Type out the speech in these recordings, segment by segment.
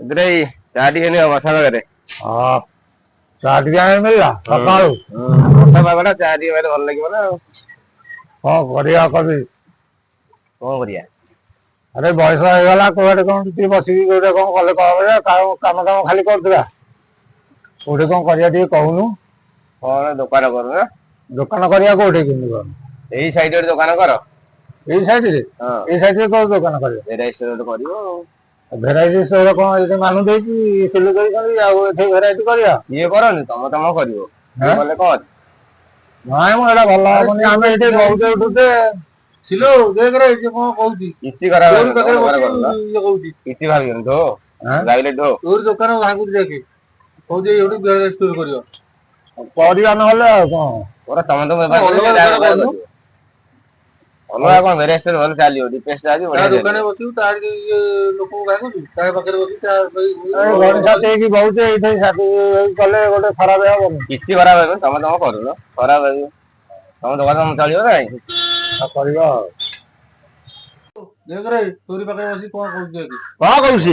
इधर ही चाटी है नहीं वर्षा वगैरह हाँ चाट क्या मिलला सकाळु वर्षा पागटा चाटी वगैरह भल लगे ना हाँ करिया कभी कौन करिया अरे बयस होगला कोटे कौन टी बसिकी कोटे कौन कले कह काम काम खाली करदला कोटे कौन करिया टी कहूनु कौन दुकान कर ना दुकान करिया कोटे किंतु कर यही साइड रे दुकान कर एई साइड रे हां एई साइड रे को दुकान करिया ए रेस्टोरेंट करियो भेराइटी स्टोर कौन ये मानु देची सिलु करी करी आ एथे भेराइटी करिया ये करनी तम करियो ये बोले कौन नाय मो एडा भल्ला माने आमे एथे बहुते उठुते सिलो देख रे जे को कहूती किछि करा ये कहूती किछि भाबियन तो लाइले दो तोर दुकान भागुर देखे कहूती एठी भेराइटी स्टोर करियो करिया न हले कोन ओरा तम तो व्यापार अलगा कोन रेस्टोरेंट भल चालियो डिपेस्ट आजी बढिया दुकान बसिउ तार ये लोक भागुती तार पाखरे बसी तार गण साथे की बहुते एथे साथे कले गोटे खराब हेबो किछि खराब हेबो तम करू खराब हेबो तम दुकान चलियो ना କରିବା देख रे तोरी पाखे बसी कोन कहउची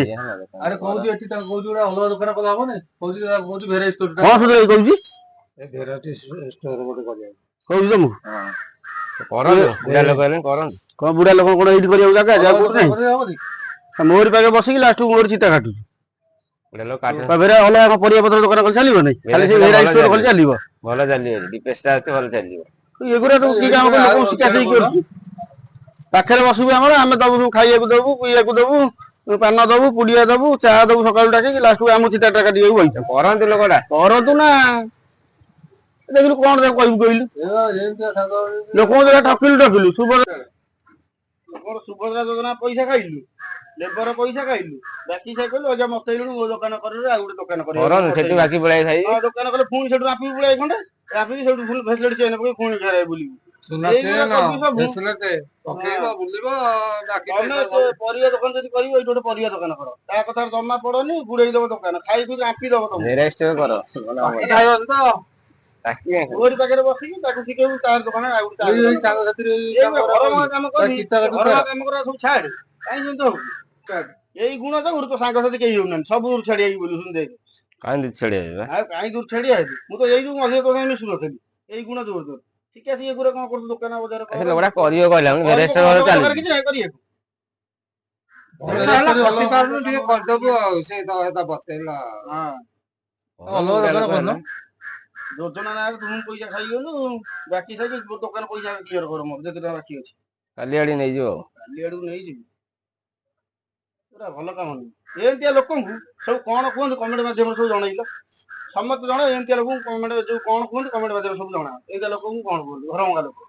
अरे कहउची एठी ता कहउची ओडा अलगा दुकान कला हो ने कहउची भेराइटी स्टोर कोन सुदे कहउची ए भेराइटी स्टोर गोटे करिया कहउची तुम हां करन बुढ़ा लोग हेले करन कोन बुढ़ा लोग कोन एडी करिया जागा जा कोन मोर पाखे बसी लास्ट मोर चिता काटू बुढ़ा लोग काट भेरा अलगा परिया पत्र दुकान कर चलिबो नै खाली से भेराइटी स्टोर कर चलिबो भले चलियो डिपेस्टा आते भले चलियो एगुरा तो की काम कर लोक शिक्षा सही कर पाखरे बसबे हमर हम दबु खाइया को दबु पिया को दबु पान दबु पुडिया दबु चा दबु सकाळ डाके लास्ट को हम चिता टाका दियो बइता करन लोकडा करतु ना देखलु कोन दे कहबु कइलु लोक जरा ठकिलु सुभद्रा योजना पैसा खाइलु लेबर पैसा खाइलु बाकी से कहलु अजा मतेइलु मो दुकान कर रे आ गुटे दुकान कर करन सेठी बाकी बुलाई खाई हां दुकान कले फोन सेठी रापी बुलाई खंडे रापी सेठी फुल फैसिलिटी चेन पके फोन घरे बुली सुना चेन फैसिलिटी पकेबो बुलिबो बाकी पैसा परिया दुकान जदी करियो एइ गोटे परिया दुकान कर ता कथा जम्मा पड़ोनी गुड़ेई दबो दुकान खाई खुद रापी दबो तुम रेस्ट करो खाइयो तो ताकि ओरी पाखरे बसी ताकु सिकेउ तार दुकान आ गुटे एइ सांग साथी रे घर काम कर चित्ता घर काम कर सब छाड़ काई जंतो एई गुण तो तो सांग साथी केही होनन सब दूर छाड़ी आई बोलु सुन देख काई छाड़ी आई आ काई दूर छाड़ी आई मु तो एई जो मजे तो मिसु रखली एई गुण जोर जोर ठीक है ये गुरे कोन कर दुकान बाजार कर लोड़ा करियो कहला हम रेस्टोरेंट चालू किछ नै करियो साला कति पारनु ठीक कर दबो से तो एता बतेला हां अलग दुकान करनो योजना ना तुम पैसा खाइयो बाकी से दुकान पैसा क्लियर करो मो जेतरा बाकी अछि काली आडी नै जो काली आडू नै जी पूरा भलो काम नै एंतिया लोकन सब कोन कोन कमेंट माध्यम सब जणाइलो समस्त जण एंतिया लोक कमेंट जो कोन कोन कमेंट माध्यम सब जणा एगा लोक कोन कोन घर मंगा लोक